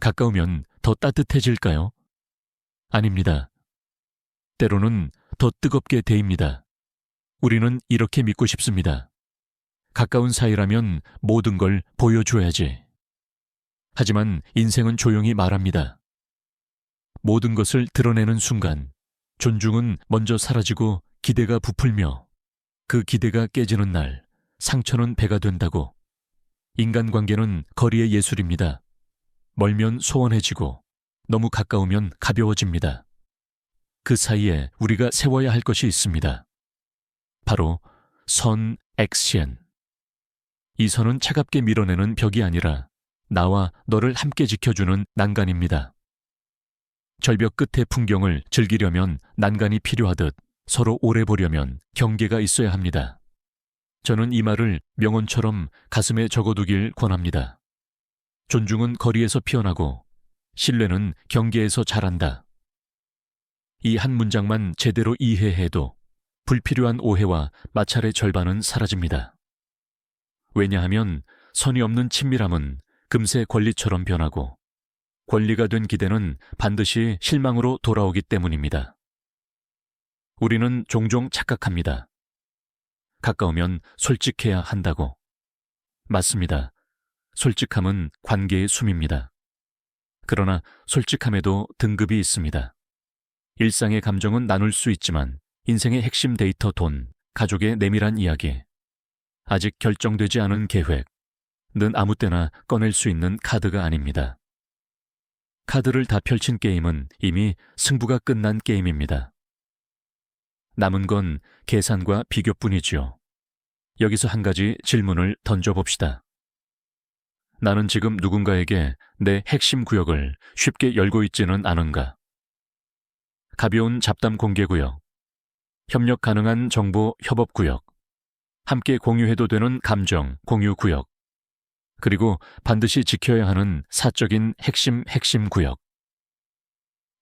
가까우면 더 따뜻해질까요? 아닙니다. 때로는 더 뜨겁게 데입니다. 우리는 이렇게 믿고 싶습니다. 가까운 사이라면 모든 걸 보여줘야지. 하지만 인생은 조용히 말합니다. 모든 것을 드러내는 순간 존중은 먼저 사라지고 기대가 부풀며 그 기대가 깨지는 날 상처는 배가 된다고. 인간관계는 거리의 예술입니다. 멀면 소원해지고 너무 가까우면 가벼워집니다. 그 사이에 우리가 세워야 할 것이 있습니다. 바로 선 액션. 이 선은 차갑게 밀어내는 벽이 아니라 나와 너를 함께 지켜주는 난간입니다. 절벽 끝의 풍경을 즐기려면 난간이 필요하듯 서로 오래 보려면 경계가 있어야 합니다. 저는 이 말을 명언처럼 가슴에 적어두길 권합니다. 존중은 거리에서 피어나고 신뢰는 경계에서 자란다. 이 한 문장만 제대로 이해해도 불필요한 오해와 마찰의 절반은 사라집니다. 왜냐하면 선이 없는 친밀함은 금세 권리처럼 변하고 권리가 된 기대는 반드시 실망으로 돌아오기 때문입니다. 우리는 종종 착각합니다. 가까우면 솔직해야 한다고. 맞습니다. 솔직함은 관계의 숨입니다. 그러나 솔직함에도 등급이 있습니다. 일상의 감정은 나눌 수 있지만 인생의 핵심 데이터 돈, 가족의 내밀한 이야기, 아직 결정되지 않은 계획, 는 아무 때나 꺼낼 수 있는 카드가 아닙니다. 카드를 다 펼친 게임은 이미 승부가 끝난 게임입니다. 남은 건 계산과 비교뿐이지요. 여기서 한 가지 질문을 던져봅시다. 나는 지금 누군가에게 내 핵심 구역을 쉽게 열고 있지는 않은가? 가벼운 잡담 공개 구역, 협력 가능한 정보 협업 구역, 함께 공유해도 되는 감정 공유 구역, 그리고 반드시 지켜야 하는 사적인 핵심 구역.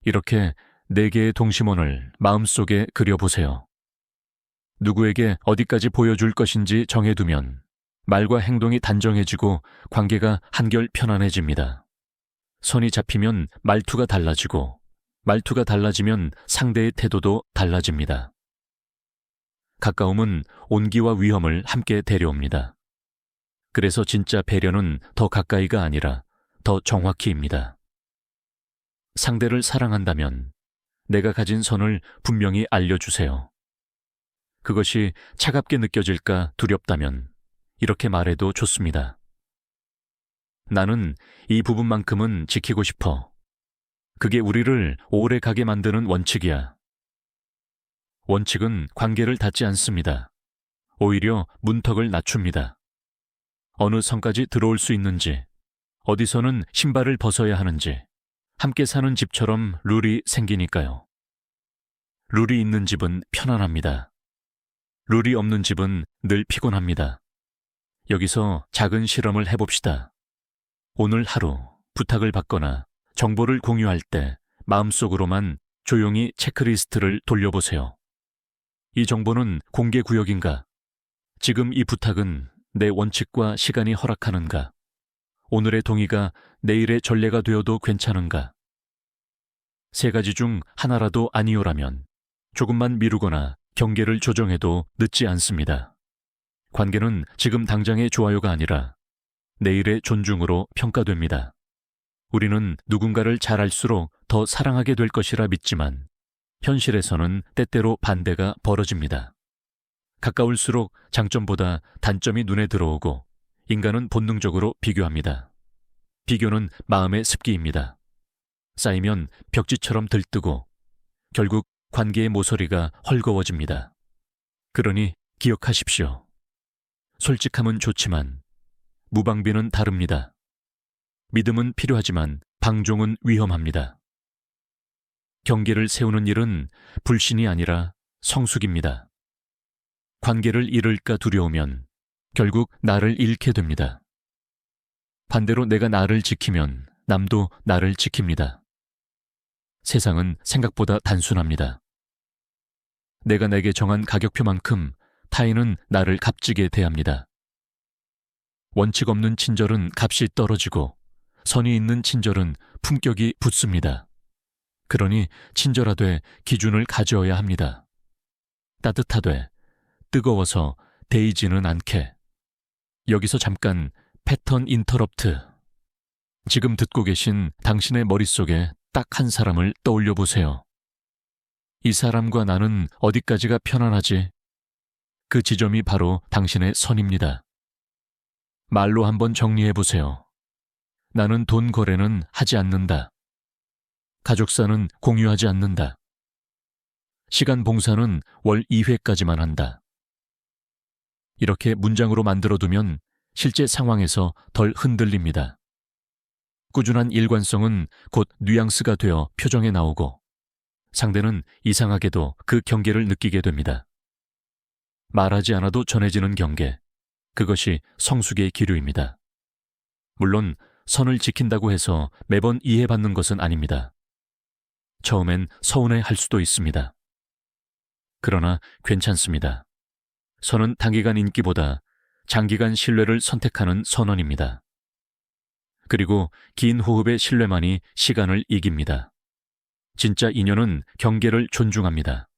이렇게 4개의 동심원을 마음속에 그려보세요. 누구에게 어디까지 보여줄 것인지 정해두면 말과 행동이 단정해지고 관계가 한결 편안해집니다. 선이 잡히면 말투가 달라지고 말투가 달라지면 상대의 태도도 달라집니다. 가까움은 온기와 위험을 함께 데려옵니다. 그래서 진짜 배려는 더 가까이가 아니라 더 정확히입니다. 상대를 사랑한다면 내가 가진 선을 분명히 알려주세요. 그것이 차갑게 느껴질까 두렵다면 이렇게 말해도 좋습니다. 나는 이 부분만큼은 지키고 싶어. 그게 우리를 오래 가게 만드는 원칙이야. 원칙은 관계를 닫지 않습니다. 오히려 문턱을 낮춥니다. 어느 선까지 들어올 수 있는지, 어디서는 신발을 벗어야 하는지, 함께 사는 집처럼 룰이 생기니까요. 룰이 있는 집은 편안합니다. 룰이 없는 집은 늘 피곤합니다. 여기서 작은 실험을 해봅시다. 오늘 하루 부탁을 받거나 정보를 공유할 때 마음속으로만 조용히 체크리스트를 돌려보세요. 이 정보는 공개 구역인가? 지금 이 부탁은 내 원칙과 시간이 허락하는가? 오늘의 동의가 내일의 전례가 되어도 괜찮은가? 3가지 중 하나라도 아니오라면 조금만 미루거나 경계를 조정해도 늦지 않습니다. 관계는 지금 당장의 좋아요가 아니라 내일의 존중으로 평가됩니다. 우리는 누군가를 잘 알수록 더 사랑하게 될 것이라 믿지만 현실에서는 때때로 반대가 벌어집니다. 가까울수록 장점보다 단점이 눈에 들어오고 인간은 본능적으로 비교합니다. 비교는 마음의 습기입니다. 쌓이면 벽지처럼 들뜨고 결국 관계의 모서리가 헐거워집니다. 그러니 기억하십시오. 솔직함은 좋지만 무방비는 다릅니다. 믿음은 필요하지만 방종은 위험합니다. 경계를 세우는 일은 불신이 아니라 성숙입니다. 관계를 잃을까 두려우면 결국 나를 잃게 됩니다. 반대로 내가 나를 지키면 남도 나를 지킵니다. 세상은 생각보다 단순합니다. 내가 내게 정한 가격표만큼 타인은 나를 값지게 대합니다. 원칙 없는 친절은 값이 떨어지고 선이 있는 친절은 품격이 붙습니다. 그러니 친절하되 기준을 가져야 합니다. 따뜻하되 뜨거워서 데이지는 않게. 여기서 잠깐 패턴 인터럽트. 지금 듣고 계신 당신의 머릿속에 딱 한 사람을 떠올려 보세요. 이 사람과 나는 어디까지가 편안하지? 그 지점이 바로 당신의 선입니다. 말로 한번 정리해 보세요. 나는 돈 거래는 하지 않는다. 가족사는 공유하지 않는다. 시간 봉사는 월 2회까지만 한다. 이렇게 문장으로 만들어두면 실제 상황에서 덜 흔들립니다. 꾸준한 일관성은 곧 뉘앙스가 되어 표정에 나오고 상대는 이상하게도 그 경계를 느끼게 됩니다. 말하지 않아도 전해지는 경계, 그것이 성숙의 기류입니다. 물론 선을 지킨다고 해서 매번 이해받는 것은 아닙니다. 처음엔 서운해할 수도 있습니다. 그러나 괜찮습니다. 선은 단기간 인기보다 장기간 신뢰를 선택하는 선언입니다. 그리고 긴 호흡의 신뢰만이 시간을 이깁니다. 진짜 인연은 경계를 존중합니다.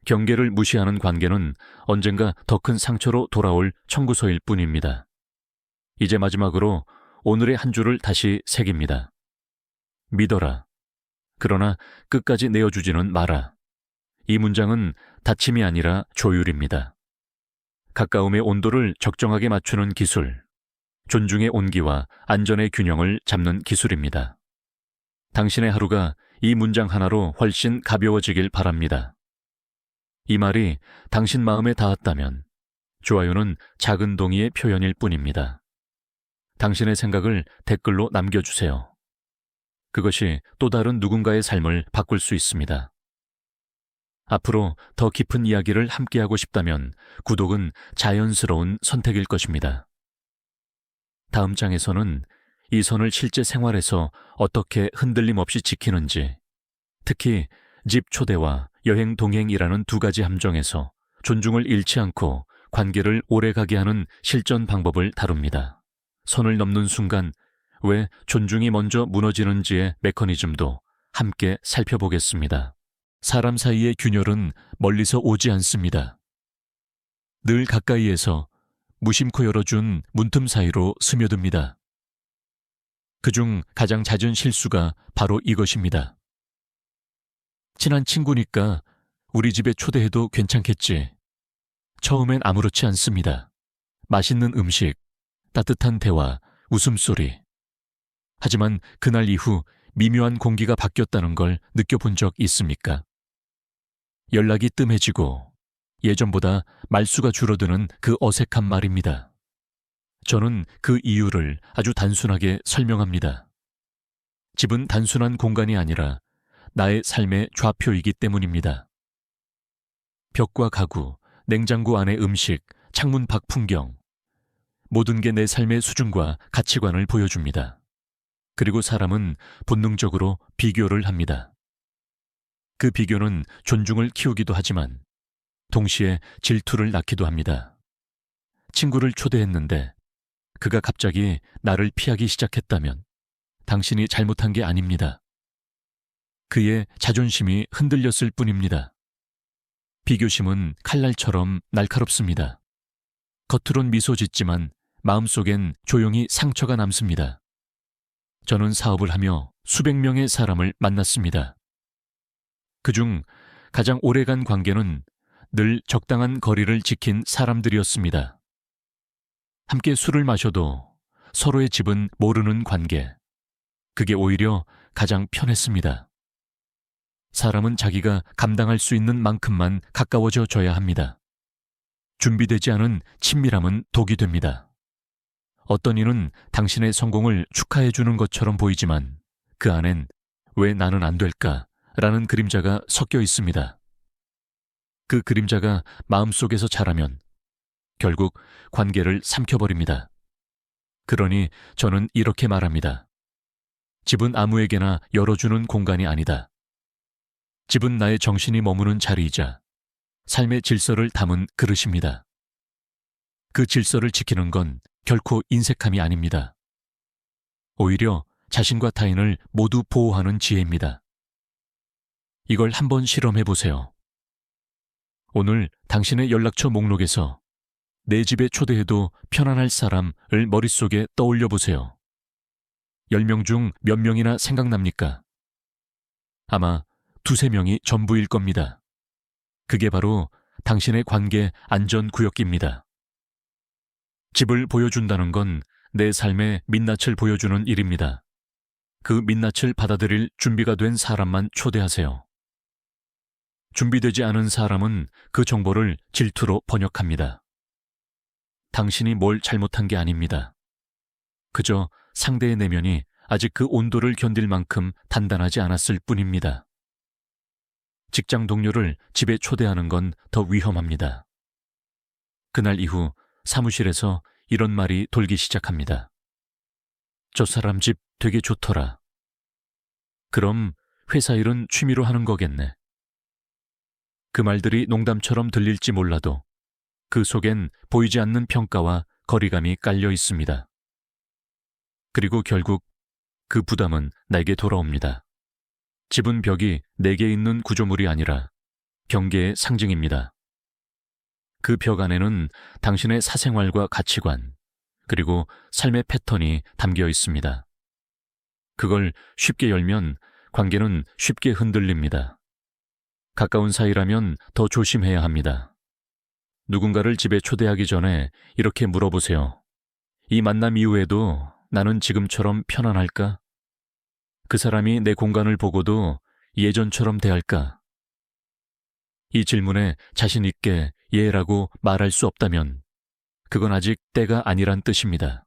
경계를 무시하는 관계는 언젠가 더 큰 상처로 돌아올 청구서일 뿐입니다. 이제 마지막으로 오늘의 한 줄을 다시 새깁니다. 믿어라. 그러나 끝까지 내어주지는 마라. 이 문장은 다침이 아니라 조율입니다. 가까움의 온도를 적정하게 맞추는 기술, 존중의 온기와 안전의 균형을 잡는 기술입니다. 당신의 하루가 이 문장 하나로 훨씬 가벼워지길 바랍니다. 이 말이 당신 마음에 닿았다면 좋아요는 작은 동의의 표현일 뿐입니다. 당신의 생각을 댓글로 남겨주세요. 그것이 또 다른 누군가의 삶을 바꿀 수 있습니다. 앞으로 더 깊은 이야기를 함께하고 싶다면 구독은 자연스러운 선택일 것입니다. 다음 장에서는 이 선을 실제 생활에서 어떻게 흔들림 없이 지키는지, 특히 집 초대와 여행 동행이라는 두 가지 함정에서 존중을 잃지 않고 관계를 오래가게 하는 실전 방법을 다룹니다. 선을 넘는 순간 왜 존중이 먼저 무너지는지의 메커니즘도 함께 살펴보겠습니다. 사람 사이의 균열은 멀리서 오지 않습니다. 늘 가까이에서 무심코 열어준 문틈 사이로 스며듭니다. 그중 가장 잦은 실수가 바로 이것입니다. 친한 친구니까 우리 집에 초대해도 괜찮겠지. 처음엔 아무렇지 않습니다. 맛있는 음식, 따뜻한 대화, 웃음소리. 하지만 그날 이후 미묘한 공기가 바뀌었다는 걸 느껴본 적 있습니까? 연락이 뜸해지고 예전보다 말수가 줄어드는 그 어색한 말입니다. 저는 그 이유를 아주 단순하게 설명합니다. 집은 단순한 공간이 아니라 나의 삶의 좌표이기 때문입니다. 벽과 가구, 냉장고 안의 음식, 창문 밖 풍경, 모든 게 내 삶의 수준과 가치관을 보여줍니다. 그리고 사람은 본능적으로 비교를 합니다. 그 비교는 존중을 키우기도 하지만 동시에 질투를 낳기도 합니다. 친구를 초대했는데 그가 갑자기 나를 피하기 시작했다면 당신이 잘못한 게 아닙니다. 그의 자존심이 흔들렸을 뿐입니다. 비교심은 칼날처럼 날카롭습니다. 겉으론 미소 짓지만 마음속엔 조용히 상처가 남습니다. 저는 사업을 하며 수백 명의 사람을 만났습니다. 그중 가장 오래간 관계는 늘 적당한 거리를 지킨 사람들이었습니다. 함께 술을 마셔도 서로의 집은 모르는 관계. 그게 오히려 가장 편했습니다. 사람은 자기가 감당할 수 있는 만큼만 가까워져 줘야 합니다. 준비되지 않은 친밀함은 독이 됩니다. 어떤 이는 당신의 성공을 축하해 주는 것처럼 보이지만 그 안엔 왜 나는 안 될까라는 그림자가 섞여 있습니다. 그 그림자가 마음속에서 자라면 결국 관계를 삼켜버립니다. 그러니 저는 이렇게 말합니다. 집은 아무에게나 열어주는 공간이 아니다. 집은 나의 정신이 머무는 자리이자 삶의 질서를 담은 그릇입니다. 그 질서를 지키는 건 결코 인색함이 아닙니다. 오히려 자신과 타인을 모두 보호하는 지혜입니다. 이걸 한번 실험해 보세요. 오늘 당신의 연락처 목록에서 내 집에 초대해도 편안할 사람을 머릿속에 떠올려 보세요. 10명 중 몇 명이나 생각납니까? 아마 2~3명이 전부일 겁니다. 그게 바로 당신의 관계 안전구역입니다. 집을 보여준다는 건 내 삶의 민낯을 보여주는 일입니다. 그 민낯을 받아들일 준비가 된 사람만 초대하세요. 준비되지 않은 사람은 그 정보를 질투로 번역합니다. 당신이 뭘 잘못한 게 아닙니다. 그저 상대의 내면이 아직 그 온도를 견딜 만큼 단단하지 않았을 뿐입니다. 직장 동료를 집에 초대하는 건 더 위험합니다. 그날 이후 사무실에서 이런 말이 돌기 시작합니다. 저 사람 집 되게 좋더라. 그럼 회사 일은 취미로 하는 거겠네. 그 말들이 농담처럼 들릴지 몰라도 그 속엔 보이지 않는 평가와 거리감이 깔려 있습니다. 그리고 결국 그 부담은 나에게 돌아옵니다. 집은 벽이 내게 있는 구조물이 아니라 경계의 상징입니다. 그 벽 안에는 당신의 사생활과 가치관, 그리고 삶의 패턴이 담겨 있습니다. 그걸 쉽게 열면 관계는 쉽게 흔들립니다. 가까운 사이라면 더 조심해야 합니다. 누군가를 집에 초대하기 전에 이렇게 물어보세요. 이 만남 이후에도 나는 지금처럼 편안할까? 그 사람이 내 공간을 보고도 예전처럼 대할까? 이 질문에 자신 있게 예라고 말할 수 없다면 그건 아직 때가 아니란 뜻입니다.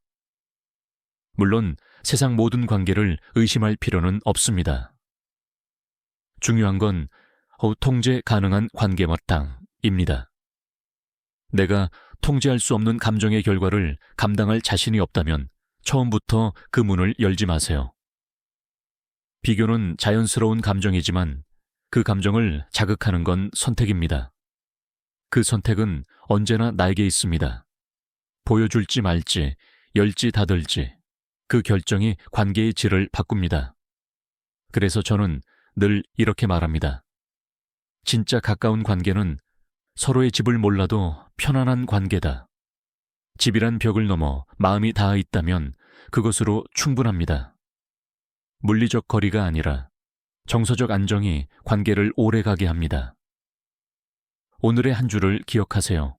물론 세상 모든 관계를 의심할 필요는 없습니다. 중요한 건 통제 가능한 관계 마땅입니다. 내가 통제할 수 없는 감정의 결과를 감당할 자신이 없다면 처음부터 그 문을 열지 마세요. 비교는 자연스러운 감정이지만 그 감정을 자극하는 건 선택입니다. 그 선택은 언제나 나에게 있습니다. 보여줄지 말지, 열지 닫을지, 그 결정이 관계의 질을 바꿉니다. 그래서 저는 늘 이렇게 말합니다. 진짜 가까운 관계는 서로의 집을 몰라도 편안한 관계다. 집이란 벽을 넘어 마음이 닿아 있다면 그것으로 충분합니다. 물리적 거리가 아니라 정서적 안정이 관계를 오래가게 합니다. 오늘의 한 줄을 기억하세요.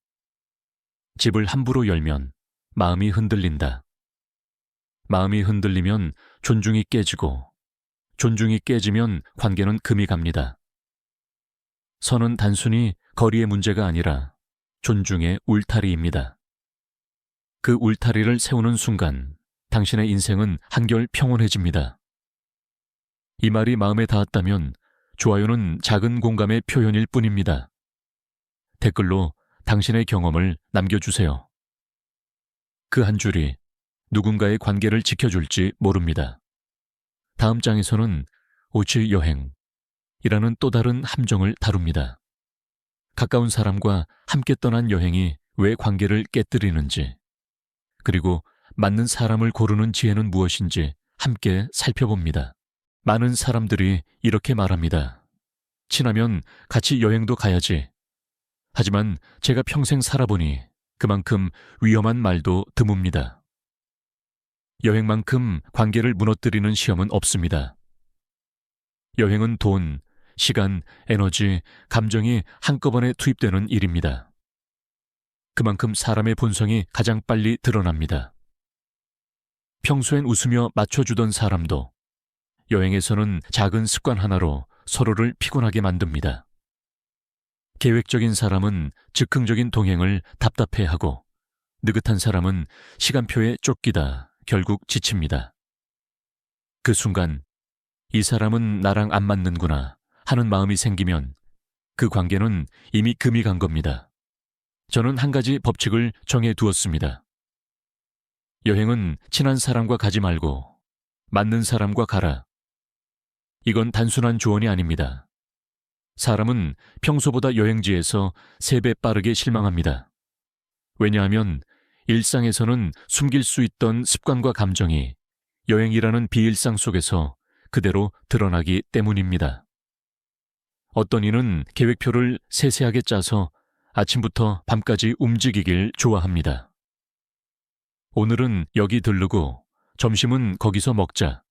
집을 함부로 열면 마음이 흔들린다. 마음이 흔들리면 존중이 깨지고, 존중이 깨지면 관계는 금이 갑니다. 선은 단순히 거리의 문제가 아니라 존중의 울타리입니다. 그 울타리를 세우는 순간 당신의 인생은 한결 평온해집니다. 이 말이 마음에 닿았다면 좋아요는 작은 공감의 표현일 뿐입니다. 댓글로 당신의 경험을 남겨주세요. 그 한 줄이 누군가의 관계를 지켜줄지 모릅니다. 다음 장에서는 오치 여행이라는 또 다른 함정을 다룹니다. 가까운 사람과 함께 떠난 여행이 왜 관계를 깨뜨리는지, 그리고 맞는 사람을 고르는 지혜는 무엇인지 함께 살펴봅니다. 많은 사람들이 이렇게 말합니다. 친하면 같이 여행도 가야지. 하지만 제가 평생 살아보니 그만큼 위험한 말도 드뭅니다. 여행만큼 관계를 무너뜨리는 시험은 없습니다. 여행은 돈, 시간, 에너지, 감정이 한꺼번에 투입되는 일입니다. 그만큼 사람의 본성이 가장 빨리 드러납니다. 평소엔 웃으며 맞춰주던 사람도 여행에서는 작은 습관 하나로 서로를 피곤하게 만듭니다. 계획적인 사람은 즉흥적인 동행을 답답해하고 느긋한 사람은 시간표에 쫓기다 결국 지칩니다. 그 순간 이 사람은 나랑 안 맞는구나 하는 마음이 생기면 그 관계는 이미 금이 간 겁니다. 저는 한 가지 법칙을 정해 두었습니다. 여행은 친한 사람과 가지 말고 맞는 사람과 가라. 이건 단순한 조언이 아닙니다. 사람은 평소보다 여행지에서 3배 빠르게 실망합니다. 왜냐하면 일상에서는 숨길 수 있던 습관과 감정이 여행이라는 비일상 속에서 그대로 드러나기 때문입니다. 어떤 이는 계획표를 세세하게 짜서 아침부터 밤까지 움직이길 좋아합니다. 오늘은 여기 들르고 점심은 거기서 먹자.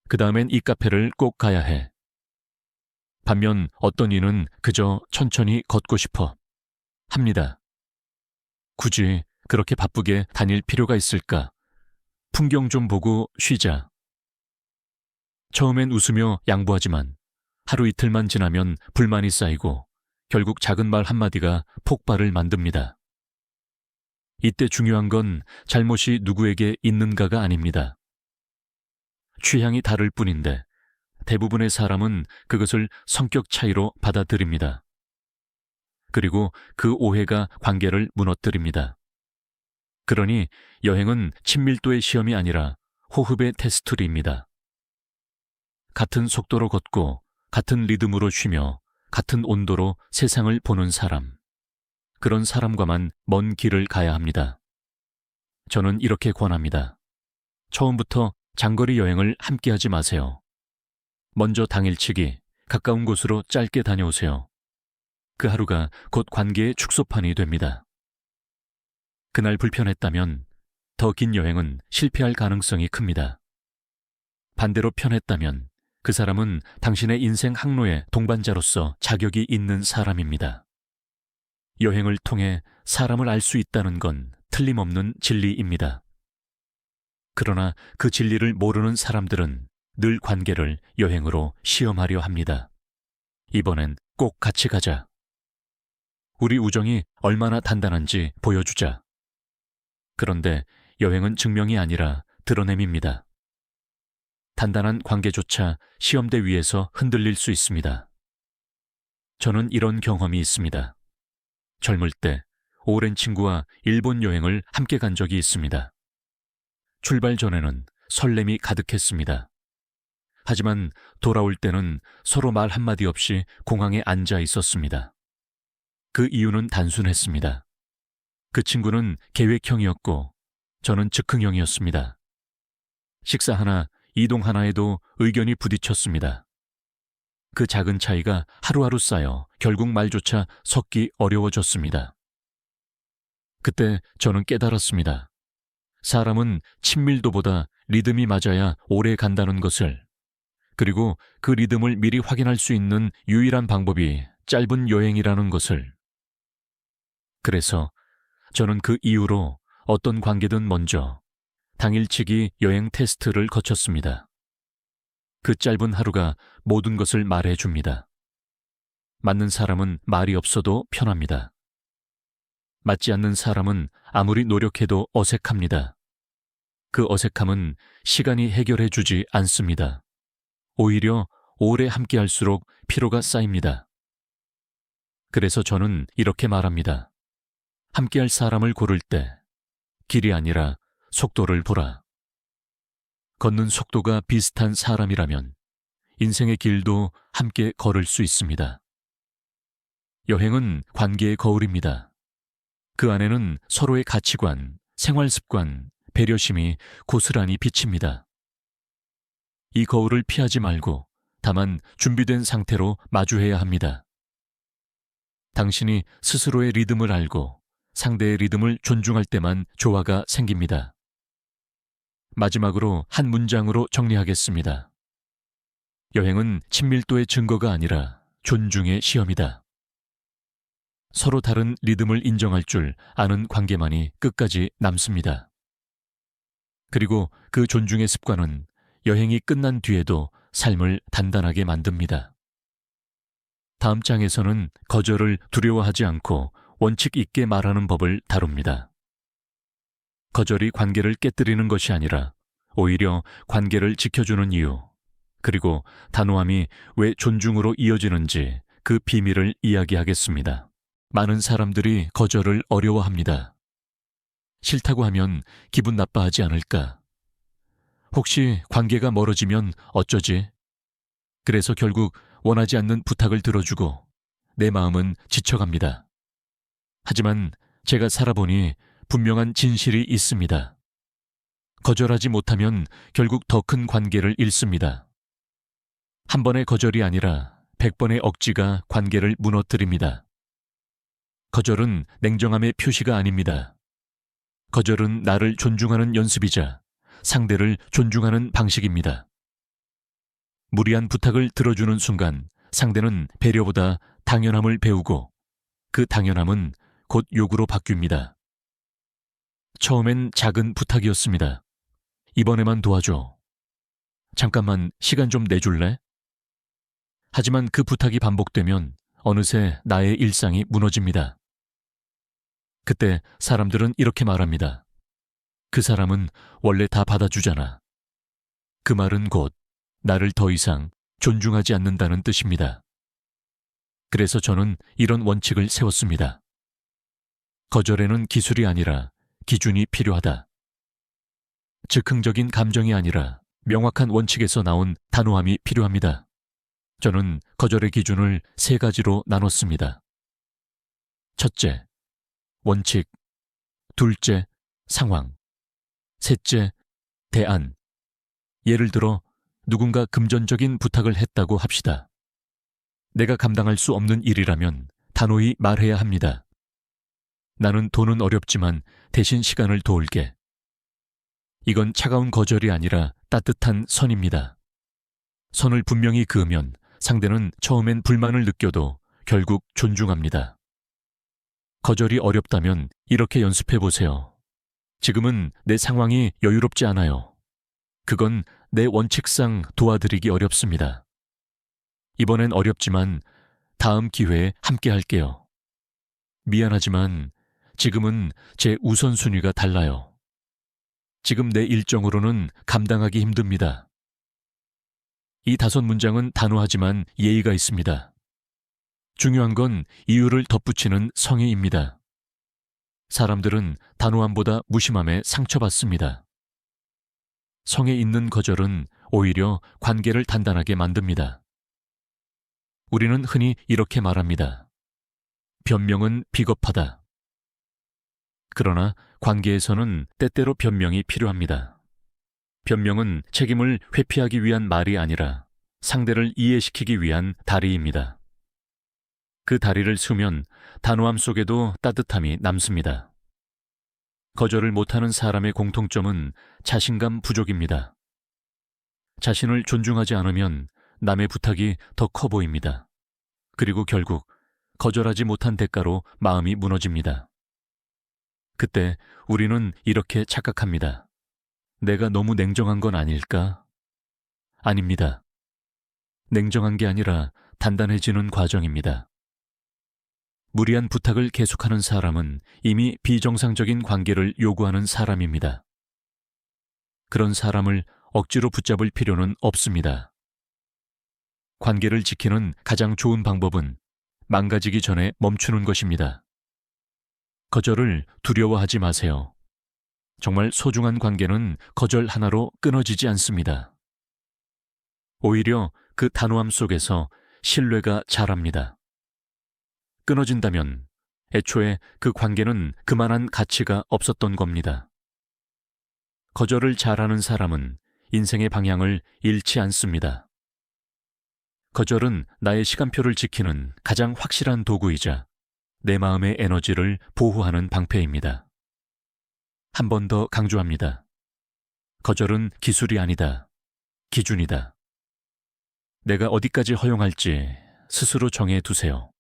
그 다음엔 이 카페를 꼭 가야 해. 반면 어떤 이는 그저 천천히 걷고 싶어 합니다. 굳이 그렇게 바쁘게 다닐 필요가 있을까? 풍경 좀 보고 쉬자. 처음엔 웃으며 양보하지만 하루 이틀만 지나면 불만이 쌓이고 결국 작은 말 한마디가 폭발을 만듭니다. 이때 중요한 건 잘못이 누구에게 있는가가 아닙니다. 취향이 다를 뿐인데 대부분의 사람은 그것을 성격 차이로 받아들입니다. 그리고 그 오해가 관계를 무너뜨립니다. 그러니 여행은 친밀도의 시험이 아니라 호흡의 테스트입니다. 같은 속도로 걷고 같은 리듬으로 쉬며 같은 온도로 세상을 보는 사람. 그런 사람과만 먼 길을 가야 합니다. 저는 이렇게 권합니다. 처음부터 장거리 여행을 함께 하지 마세요. 먼저 당일치기, 가까운 곳으로 짧게 다녀오세요. 그 하루가 곧 관계의 축소판이 됩니다. 그날 불편했다면 더 긴 여행은 실패할 가능성이 큽니다. 반대로 편했다면 그 사람은 당신의 인생 항로의 동반자로서 자격이 있는 사람입니다. 여행을 통해 사람을 알 수 있다는 건 틀림없는 진리입니다. 그러나 그 진리를 모르는 사람들은 늘 관계를 여행으로 시험하려 합니다. 이번엔 꼭 같이 가자. 우리 우정이 얼마나 단단한지 보여주자. 그런데 여행은 증명이 아니라 드러냄입니다. 단단한 관계조차 시험대 위에서 흔들릴 수 있습니다. 저는 이런 경험이 있습니다. 젊을 때 오랜 친구와 일본 여행을 함께 간 적이 있습니다. 출발 전에는 설렘이 가득했습니다. 하지만 돌아올 때는 서로 말 한마디 없이 공항에 앉아 있었습니다. 그 이유는 단순했습니다. 그 친구는 계획형이었고 저는 즉흥형이었습니다. 식사 하나, 이동 하나에도 의견이 부딪혔습니다. 그 작은 차이가 하루하루 쌓여 결국 말조차 섞기 어려워졌습니다. 그때 저는 깨달았습니다. 사람은 친밀도보다 리듬이 맞아야 오래 간다는 것을, 그리고 그 리듬을 미리 확인할 수 있는 유일한 방법이 짧은 여행이라는 것을. 그래서 저는 그 이후로 어떤 관계든 먼저 당일치기 여행 테스트를 거쳤습니다. 그 짧은 하루가 모든 것을 말해줍니다. 맞는 사람은 말이 없어도 편합니다. 맞지 않는 사람은 아무리 노력해도 어색합니다. 그 어색함은 시간이 해결해주지 않습니다. 오히려 오래 함께할수록 피로가 쌓입니다. 그래서 저는 이렇게 말합니다. 함께할 사람을 고를 때 길이 아니라 속도를 보라. 걷는 속도가 비슷한 사람이라면 인생의 길도 함께 걸을 수 있습니다. 여행은 관계의 거울입니다. 그 안에는 서로의 가치관, 생활 습관, 배려심이 고스란히 비칩니다. 이 거울을 피하지 말고 다만 준비된 상태로 마주해야 합니다. 당신이 스스로의 리듬을 알고 상대의 리듬을 존중할 때만 조화가 생깁니다. 마지막으로 한 문장으로 정리하겠습니다. 여행은 친밀도의 증거가 아니라 존중의 시험이다. 서로 다른 리듬을 인정할 줄 아는 관계만이 끝까지 남습니다. 그리고 그 존중의 습관은 여행이 끝난 뒤에도 삶을 단단하게 만듭니다. 다음 장에서는 거절을 두려워하지 않고 원칙 있게 말하는 법을 다룹니다. 거절이 관계를 깨뜨리는 것이 아니라 오히려 관계를 지켜주는 이유, 그리고 단호함이 왜 존중으로 이어지는지 그 비밀을 이야기하겠습니다. 많은 사람들이 거절을 어려워합니다. 싫다고 하면 기분 나빠하지 않을까? 혹시 관계가 멀어지면 어쩌지? 그래서 결국 원하지 않는 부탁을 들어주고 내 마음은 지쳐갑니다. 하지만 제가 살아보니 분명한 진실이 있습니다. 거절하지 못하면 결국 더 큰 관계를 잃습니다. 한 번의 거절이 아니라 100번의 억지가 관계를 무너뜨립니다. 거절은 냉정함의 표시가 아닙니다. 거절은 나를 존중하는 연습이자 상대를 존중하는 방식입니다. 무리한 부탁을 들어주는 순간 상대는 배려보다 당연함을 배우고 그 당연함은 곧 요구로 바뀝니다. 처음엔 작은 부탁이었습니다. 이번에만 도와줘. 잠깐만 시간 좀 내줄래? 하지만 그 부탁이 반복되면 어느새 나의 일상이 무너집니다. 그때 사람들은 이렇게 말합니다. 그 사람은 원래 다 받아주잖아. 그 말은 곧 나를 더 이상 존중하지 않는다는 뜻입니다. 그래서 저는 이런 원칙을 세웠습니다. 거절에는 기술이 아니라 기준이 필요하다. 즉흥적인 감정이 아니라 명확한 원칙에서 나온 단호함이 필요합니다. 저는 거절의 기준을 3가지로 나눴습니다. 첫째, 원칙. 둘째, 상황. 셋째, 대안. 예를 들어 누군가 금전적인 부탁을 했다고 합시다. 내가 감당할 수 없는 일이라면 단호히 말해야 합니다. 나는 돈은 어렵지만 대신 시간을 도울게. 이건 차가운 거절이 아니라 따뜻한 선입니다. 선을 분명히 그으면 상대는 처음엔 불만을 느껴도 결국 존중합니다. 거절이 어렵다면 이렇게 연습해 보세요. 지금은 내 상황이 여유롭지 않아요. 그건 내 원칙상 도와드리기 어렵습니다. 이번엔 어렵지만 다음 기회에 함께 할게요. 미안하지만 지금은 제 우선순위가 달라요. 지금 내 일정으로는 감당하기 힘듭니다. 이 5문장은 단호하지만 예의가 있습니다. 중요한 건 이유를 덧붙이는 성의입니다. 사람들은 단호함보다 무심함에 상처받습니다. 성에 있는 거절은 오히려 관계를 단단하게 만듭니다. 우리는 흔히 이렇게 말합니다. 변명은 비겁하다. 그러나 관계에서는 때때로 변명이 필요합니다. 변명은 책임을 회피하기 위한 말이 아니라 상대를 이해시키기 위한 다리입니다. 그 다리를 쓰면 단호함 속에도 따뜻함이 남습니다. 거절을 못하는 사람의 공통점은 자신감 부족입니다. 자신을 존중하지 않으면 남의 부탁이 더 커 보입니다. 그리고 결국 거절하지 못한 대가로 마음이 무너집니다. 그때 우리는 이렇게 착각합니다. 내가 너무 냉정한 건 아닐까? 아닙니다. 냉정한 게 아니라 단단해지는 과정입니다. 무리한 부탁을 계속하는 사람은 이미 비정상적인 관계를 요구하는 사람입니다. 그런 사람을 억지로 붙잡을 필요는 없습니다. 관계를 지키는 가장 좋은 방법은 망가지기 전에 멈추는 것입니다. 거절을 두려워하지 마세요. 정말 소중한 관계는 거절 하나로 끊어지지 않습니다. 오히려 그 단호함 속에서 신뢰가 자랍니다. 끊어진다면 애초에 그 관계는 그만한 가치가 없었던 겁니다. 거절을 잘하는 사람은 인생의 방향을 잃지 않습니다. 거절은 나의 시간표를 지키는 가장 확실한 도구이자 내 마음의 에너지를 보호하는 방패입니다. 한 번 더 강조합니다. 거절은 기술이 아니다. 기준이다. 내가 어디까지 허용할지 스스로 정해 두세요.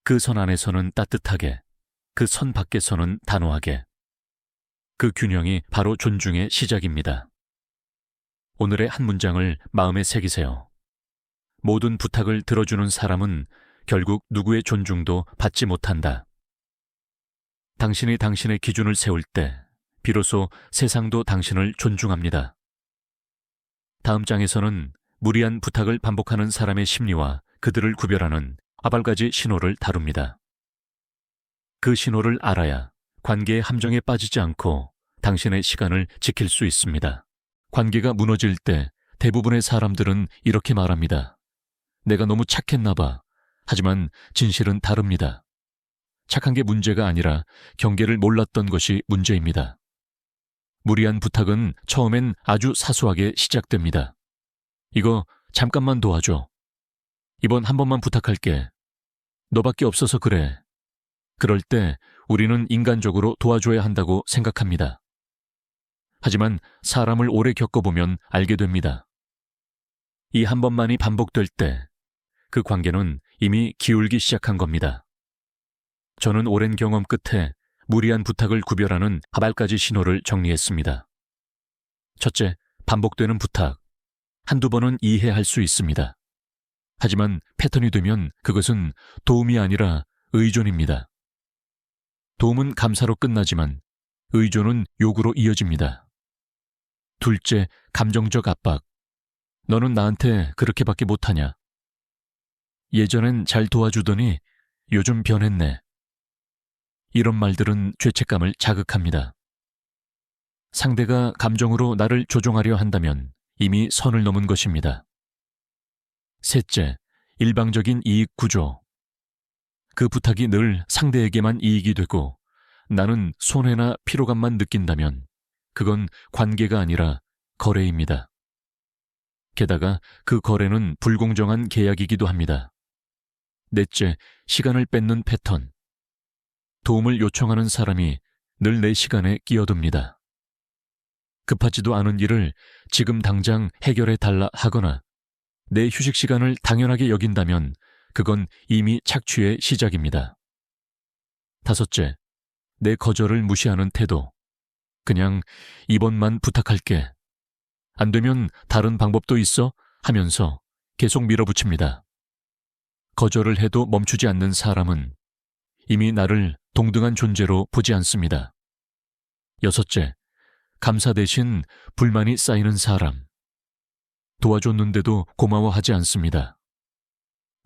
그 선 안에서는 따뜻하게, 그 선 밖에서는 단호하게. 그 균형이 바로 존중의 시작입니다. 오늘의 한 문장을 마음에 새기세요. 모든 부탁을 들어주는 사람은 결국 누구의 존중도 받지 못한다. 당신이 당신의 기준을 세울 때 비로소 세상도 당신을 존중합니다. 다음 장에서는 무리한 부탁을 반복하는 사람의 심리와 그들을 구별하는 8가지 신호를 다룹니다. 그 신호를 알아야 관계의 함정에 빠지지 않고 당신의 시간을 지킬 수 있습니다. 관계가 무너질 때 대부분의 사람들은 이렇게 말합니다. 내가 너무 착했나 봐. 하지만 진실은 다릅니다. 착한 게 문제가 아니라 경계를 몰랐던 것이 문제입니다. 무리한 부탁은 처음엔 아주 사소하게 시작됩니다. 이거 잠깐만 도와줘. 이번 한 번만 부탁할게. 너밖에 없어서 그래. 그럴 때 우리는 인간적으로 도와줘야 한다고 생각합니다. 하지만 사람을 오래 겪어보면 알게 됩니다. 이 한 번만이 반복될 때 그 관계는 이미 기울기 시작한 겁니다. 저는 오랜 경험 끝에 무리한 부탁을 구별하는 8가지 신호를 정리했습니다. 첫째, 반복되는 부탁. 한두 번은 이해할 수 있습니다. 하지만 패턴이 되면 그것은 도움이 아니라 의존입니다. 도움은 감사로 끝나지만 의존은 요구로 이어집니다. 둘째, 감정적 압박. 너는 나한테 그렇게밖에 못하냐? 예전엔 잘 도와주더니 요즘 변했네. 이런 말들은 죄책감을 자극합니다. 상대가 감정으로 나를 조종하려 한다면 이미 선을 넘은 것입니다. 셋째, 일방적인 이익 구조. 그 부탁이 늘 상대에게만 이익이 되고 나는 손해나 피로감만 느낀다면 그건 관계가 아니라 거래입니다. 게다가 그 거래는 불공정한 계약이기도 합니다. 넷째, 시간을 뺏는 패턴. 도움을 요청하는 사람이 늘 내 시간에 끼어듭니다. 급하지도 않은 일을 지금 당장 해결해 달라 하거나 내 휴식 시간을 당연하게 여긴다면 그건 이미 착취의 시작입니다. 다섯째, 내 거절을 무시하는 태도. 그냥 이번만 부탁할게. 안 되면 다른 방법도 있어? 하면서 계속 밀어붙입니다. 거절을 해도 멈추지 않는 사람은 이미 나를 동등한 존재로 보지 않습니다. 여섯째, 감사 대신 불만이 쌓이는 사람. 도와줬는데도 고마워하지 않습니다.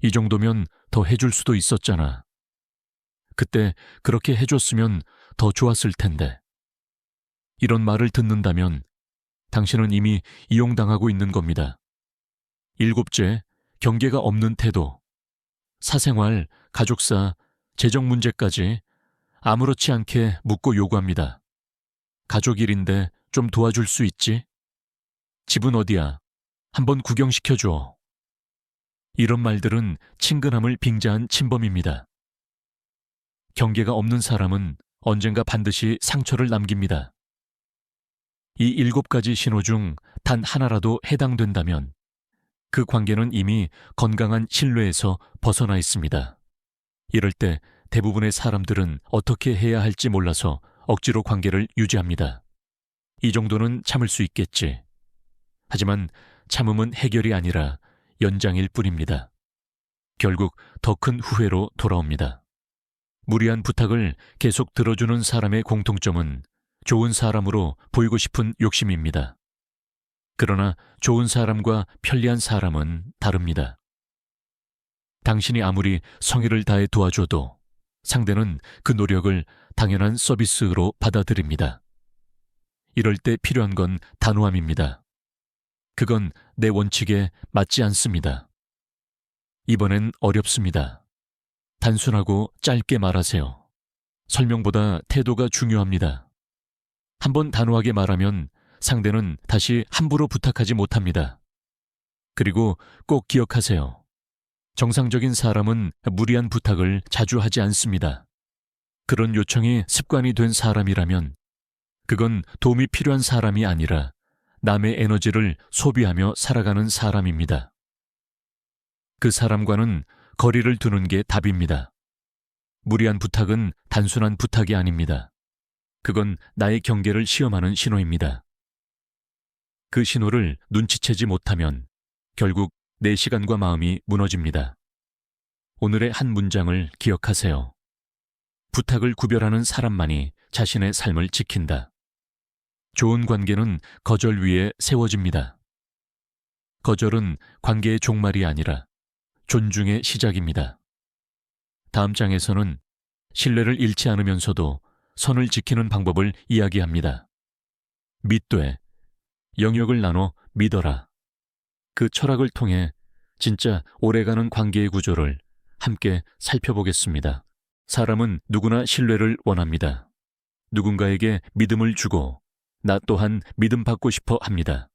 이 정도면 더 해줄 수도 있었잖아. 그때 그렇게 해줬으면 더 좋았을 텐데. 이런 말을 듣는다면 당신은 이미 이용당하고 있는 겁니다. 일곱째, 경계가 없는 태도. 사생활, 가족사, 재정 문제까지 아무렇지 않게 묻고 요구합니다. 가족 일인데 좀 도와줄 수 있지? 집은 어디야? 한번 구경시켜줘. 이런 말들은 친근함을 빙자한 침범입니다. 경계가 없는 사람은 언젠가 반드시 상처를 남깁니다. 이 7가지 신호 중 단 하나라도 해당된다면 그 관계는 이미 건강한 신뢰에서 벗어나 있습니다. 이럴 때 대부분의 사람들은 어떻게 해야 할지 몰라서 억지로 관계를 유지합니다. 이 정도는 참을 수 있겠지. 하지만 참음은 해결이 아니라 연장일 뿐입니다. 결국 더 큰 후회로 돌아옵니다. 무리한 부탁을 계속 들어주는 사람의 공통점은 좋은 사람으로 보이고 싶은 욕심입니다. 그러나 좋은 사람과 편리한 사람은 다릅니다. 당신이 아무리 성의를 다해 도와줘도 상대는 그 노력을 당연한 서비스로 받아들입니다. 이럴 때 필요한 건 단호함입니다. 그건 내 원칙에 맞지 않습니다. 이번엔 어렵습니다. 단순하고 짧게 말하세요. 설명보다 태도가 중요합니다. 한번 단호하게 말하면 상대는 다시 함부로 부탁하지 못합니다. 그리고 꼭 기억하세요. 정상적인 사람은 무리한 부탁을 자주 하지 않습니다. 그런 요청이 습관이 된 사람이라면 그건 도움이 필요한 사람이 아니라 남의 에너지를 소비하며 살아가는 사람입니다. 그 사람과는 거리를 두는 게 답입니다. 무리한 부탁은 단순한 부탁이 아닙니다. 그건 나의 경계를 시험하는 신호입니다. 그 신호를 눈치채지 못하면 결국 내 시간과 마음이 무너집니다. 오늘의 한 문장을 기억하세요. 부탁을 구별하는 사람만이 자신의 삶을 지킨다. 좋은 관계는 거절 위에 세워집니다. 거절은 관계의 종말이 아니라 존중의 시작입니다. 다음 장에서는 신뢰를 잃지 않으면서도 선을 지키는 방법을 이야기합니다. 믿되, 영역을 나눠 믿어라. 그 철학을 통해 진짜 오래가는 관계의 구조를 함께 살펴보겠습니다. 사람은 누구나 신뢰를 원합니다. 누군가에게 믿음을 주고 나 또한 믿음받고 싶어 합니다.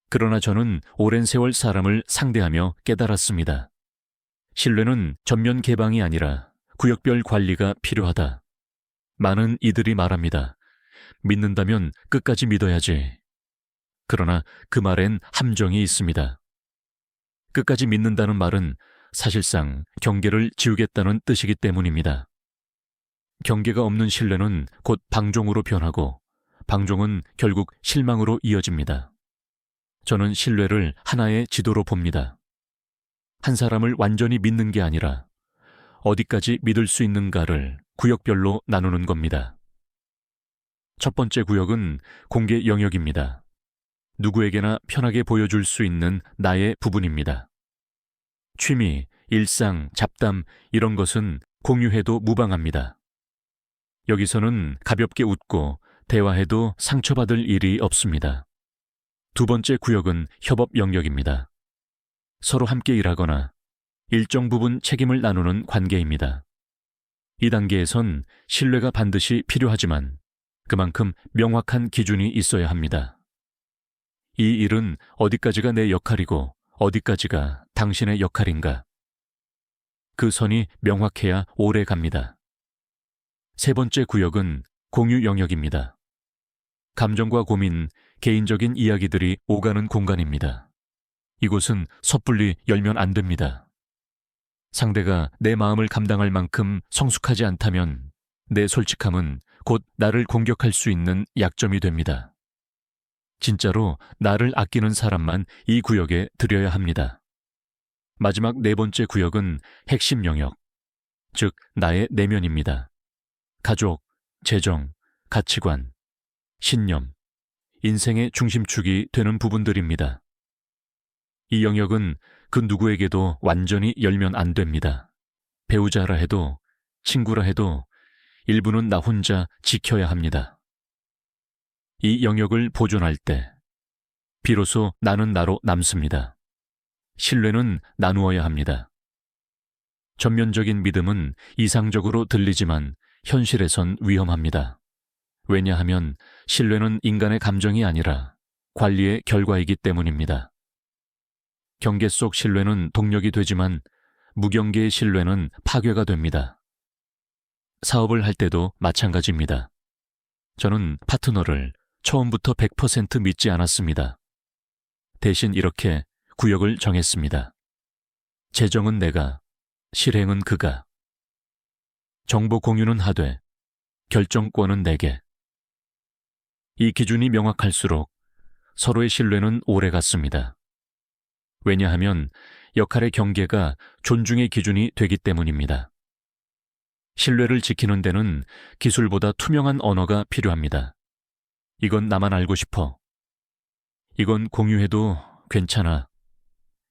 그러나 저는 오랜 세월 사람을 상대하며 깨달았습니다. 신뢰는 전면 개방이 아니라 구역별 관리가 필요하다. 많은 이들이 말합니다. 믿는다면 끝까지 믿어야지. 그러나 그 말엔 함정이 있습니다. 끝까지 믿는다는 말은 사실상 경계를 지우겠다는 뜻이기 때문입니다. 경계가 없는 신뢰는 곧 방종으로 변하고 방종은 결국 실망으로 이어집니다. 저는 신뢰를 하나의 지도로 봅니다. 한 사람을 완전히 믿는 게 아니라 어디까지 믿을 수 있는가를 구역별로 나누는 겁니다. 첫 번째 구역은 공개 영역입니다. 누구에게나 편하게 보여줄 수 있는 나의 부분입니다. 취미, 일상, 잡담 이런 것은 공유해도 무방합니다. 여기서는 가볍게 웃고 대화해도 상처받을 일이 없습니다. 두 번째 구역은 협업 영역입니다. 서로 함께 일하거나 일정 부분 책임을 나누는 관계입니다. 이 단계에선 신뢰가 반드시 필요하지만 그만큼 명확한 기준이 있어야 합니다. 이 일은 어디까지가 내 역할이고 어디까지가 당신의 역할인가? 그 선이 명확해야 오래 갑니다. 세 번째 구역은 공유 영역입니다. 감정과 고민, 개인적인 이야기들이 오가는 공간입니다. 이곳은 섣불리 열면 안 됩니다. 상대가 내 마음을 감당할 만큼 성숙하지 않다면 내 솔직함은 곧 나를 공격할 수 있는 약점이 됩니다. 진짜로 나를 아끼는 사람만 이 구역에 들여야 합니다. 마지막 네 번째 구역은 핵심 영역, 즉 나의 내면입니다. 가족, 재정, 가치관, 신념, 인생의 중심축이 되는 부분들입니다. 이 영역은 그 누구에게도 완전히 열면 안 됩니다. 배우자라 해도, 친구라 해도 일부는 나 혼자 지켜야 합니다. 이 영역을 보존할 때 비로소 나는 나로 남습니다. 신뢰는 나누어야 합니다. 전면적인 믿음은 이상적으로 들리지만 현실에선 위험합니다. 왜냐하면 신뢰는 인간의 감정이 아니라 관리의 결과이기 때문입니다. 경계 속 신뢰는 동력이 되지만 무경계의 신뢰는 파괴가 됩니다. 사업을 할 때도 마찬가지입니다. 저는 파트너를 처음부터 100% 믿지 않았습니다. 대신 이렇게 구역을 정했습니다. 재정은 내가, 실행은 그가. 정보 공유는 하되, 결정권은 내게. 이 기준이 명확할수록 서로의 신뢰는 오래 갔습니다. 왜냐하면 역할의 경계가 존중의 기준이 되기 때문입니다. 신뢰를 지키는 데는 기술보다 투명한 언어가 필요합니다. 이건 나만 알고 싶어. 이건 공유해도 괜찮아.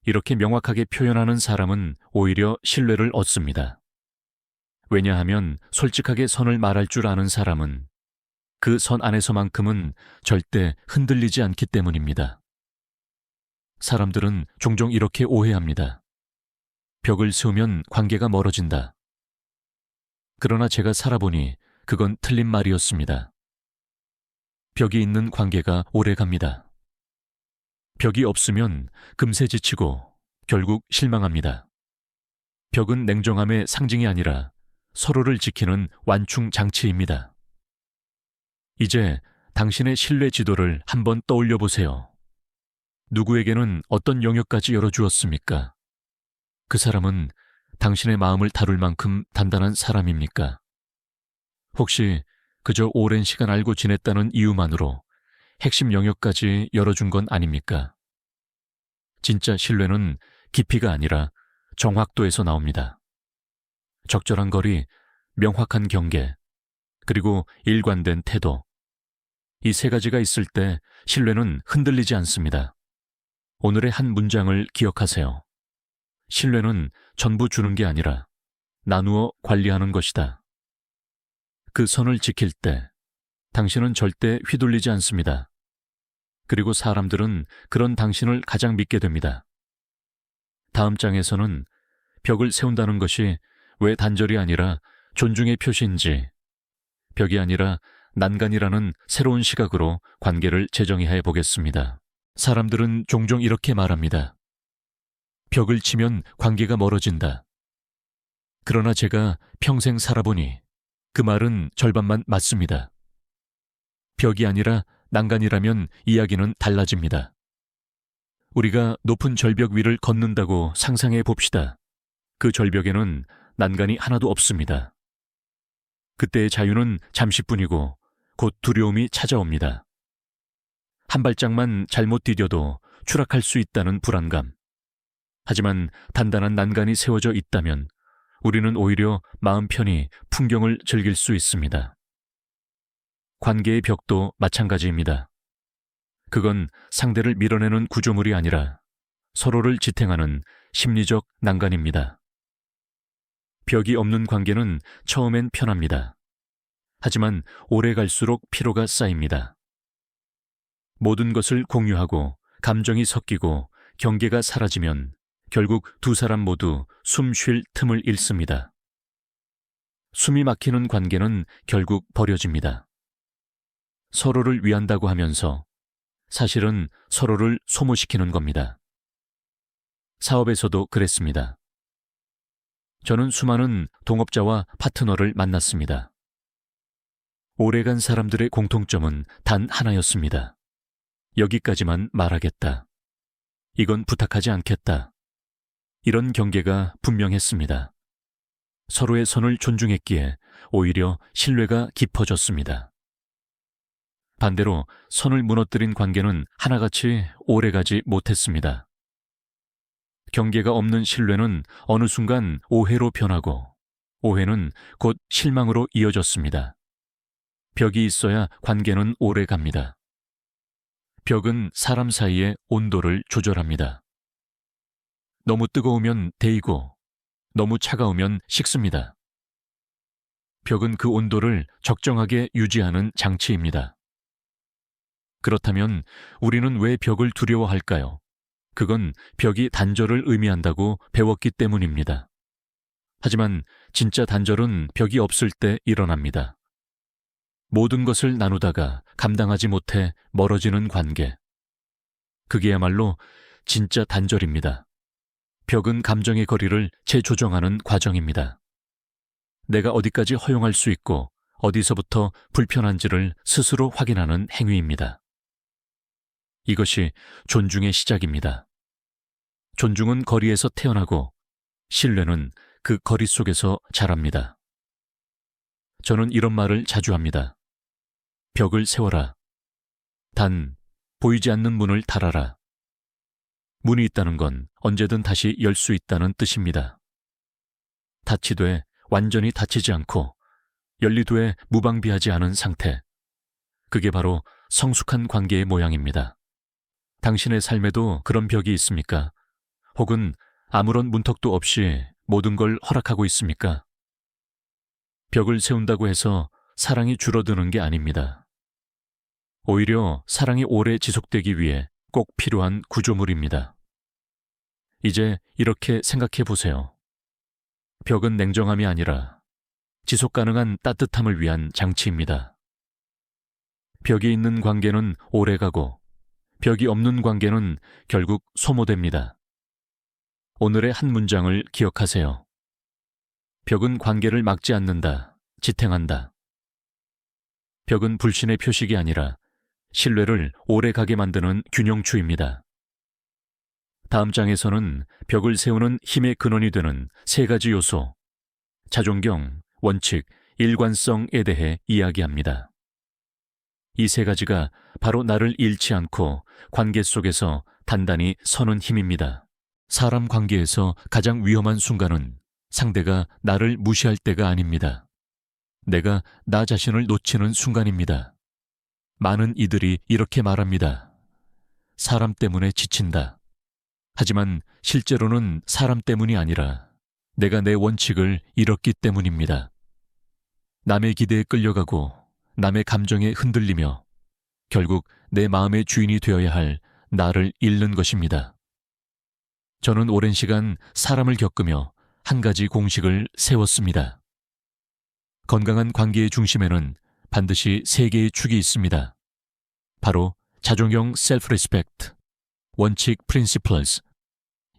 이렇게 명확하게 표현하는 사람은 오히려 신뢰를 얻습니다. 왜냐하면 솔직하게 선을 말할 줄 아는 사람은 그 선 안에서만큼은 절대 흔들리지 않기 때문입니다. 사람들은 종종 이렇게 오해합니다. 벽을 세우면 관계가 멀어진다. 그러나 제가 살아보니 그건 틀린 말이었습니다. 벽이 있는 관계가 오래 갑니다. 벽이 없으면 금세 지치고 결국 실망합니다. 벽은 냉정함의 상징이 아니라 서로를 지키는 완충 장치입니다. 이제 당신의 신뢰 지도를 한번 떠올려 보세요. 누구에게는 어떤 영역까지 열어주었습니까? 그 사람은 당신의 마음을 다룰 만큼 단단한 사람입니까? 혹시 그저 오랜 시간 알고 지냈다는 이유만으로 핵심 영역까지 열어준 건 아닙니까? 진짜 신뢰는 깊이가 아니라 정확도에서 나옵니다. 적절한 거리, 명확한 경계, 그리고 일관된 태도. 이 세 가지가 있을 때 신뢰는 흔들리지 않습니다. 오늘의 한 문장을 기억하세요. 신뢰는 전부 주는 게 아니라 나누어 관리하는 것이다. 그 선을 지킬 때 당신은 절대 휘둘리지 않습니다. 그리고 사람들은 그런 당신을 가장 믿게 됩니다. 다음 장에서는 벽을 세운다는 것이 왜 단절이 아니라 존중의 표시인지, 벽이 아니라 난간이라는 새로운 시각으로 관계를 재정의해 보겠습니다. 사람들은 종종 이렇게 말합니다. 벽을 치면 관계가 멀어진다. 그러나 제가 평생 살아보니 그 말은 절반만 맞습니다. 벽이 아니라 난간이라면 이야기는 달라집니다. 우리가 높은 절벽 위를 걷는다고 상상해 봅시다. 그 절벽에는 난간이 하나도 없습니다. 그때의 자유는 잠시뿐이고 곧 두려움이 찾아옵니다. 한 발짝만 잘못 디뎌도 추락할 수 있다는 불안감. 하지만 단단한 난간이 세워져 있다면 우리는 오히려 마음 편히 풍경을 즐길 수 있습니다. 관계의 벽도 마찬가지입니다. 그건 상대를 밀어내는 구조물이 아니라 서로를 지탱하는 심리적 난간입니다. 벽이 없는 관계는 처음엔 편합니다. 하지만 오래 갈수록 피로가 쌓입니다. 모든 것을 공유하고 감정이 섞이고 경계가 사라지면 결국 두 사람 모두 숨 쉴 틈을 잃습니다. 숨이 막히는 관계는 결국 버려집니다. 서로를 위한다고 하면서 사실은 서로를 소모시키는 겁니다. 사업에서도 그랬습니다. 저는 수많은 동업자와 파트너를 만났습니다. 오래간 사람들의 공통점은 단 하나였습니다. 여기까지만 말하겠다. 이건 부탁하지 않겠다. 이런 경계가 분명했습니다. 서로의 선을 존중했기에 오히려 신뢰가 깊어졌습니다. 반대로 선을 무너뜨린 관계는 하나같이 오래가지 못했습니다. 경계가 없는 신뢰는 어느 순간 오해로 변하고 오해는 곧 실망으로 이어졌습니다. 벽이 있어야 관계는 오래 갑니다. 벽은 사람 사이의 온도를 조절합니다. 너무 뜨거우면 데이고 너무 차가우면 식습니다. 벽은 그 온도를 적정하게 유지하는 장치입니다. 그렇다면 우리는 왜 벽을 두려워할까요? 그건 벽이 단절을 의미한다고 배웠기 때문입니다. 하지만 진짜 단절은 벽이 없을 때 일어납니다. 모든 것을 나누다가 감당하지 못해 멀어지는 관계. 그게야말로 진짜 단절입니다. 벽은 감정의 거리를 재조정하는 과정입니다. 내가 어디까지 허용할 수 있고 어디서부터 불편한지를 스스로 확인하는 행위입니다. 이것이 존중의 시작입니다. 존중은 거리에서 태어나고 신뢰는 그 거리 속에서 자랍니다. 저는 이런 말을 자주 합니다. 벽을 세워라. 단, 보이지 않는 문을 닫아라. 문이 있다는 건 언제든 다시 열 수 있다는 뜻입니다. 닫히되 완전히 닫히지 않고 열리되 무방비하지 않은 상태. 그게 바로 성숙한 관계의 모양입니다. 당신의 삶에도 그런 벽이 있습니까? 혹은 아무런 문턱도 없이 모든 걸 허락하고 있습니까? 벽을 세운다고 해서 사랑이 줄어드는 게 아닙니다. 오히려 사랑이 오래 지속되기 위해 꼭 필요한 구조물입니다. 이제 이렇게 생각해 보세요. 벽은 냉정함이 아니라 지속 가능한 따뜻함을 위한 장치입니다. 벽이 있는 관계는 오래가고 벽이 없는 관계는 결국 소모됩니다. 오늘의 한 문장을 기억하세요. 벽은 관계를 막지 않는다, 지탱한다. 벽은 불신의 표식이 아니라 신뢰를 오래가게 만드는 균형추입니다. 다음 장에서는 벽을 세우는 힘의 근원이 되는 세 가지 요소, 자존경, 원칙, 일관성에 대해 이야기합니다. 이 세 가지가 바로 나를 잃지 않고 관계 속에서 단단히 서는 힘입니다. 사람 관계에서 가장 위험한 순간은 상대가 나를 무시할 때가 아닙니다. 내가 나 자신을 놓치는 순간입니다. 많은 이들이 이렇게 말합니다. 사람 때문에 지친다. 하지만 실제로는 사람 때문이 아니라 내가 내 원칙을 잃었기 때문입니다. 남의 기대에 끌려가고 남의 감정에 흔들리며 결국 내 마음의 주인이 되어야 할 나를 잃는 것입니다. 저는 오랜 시간 사람을 겪으며 한 가지 공식을 세웠습니다. 건강한 관계의 중심에는 반드시 세 개의 축이 있습니다. 바로 자존경 self-respect, 원칙 principles,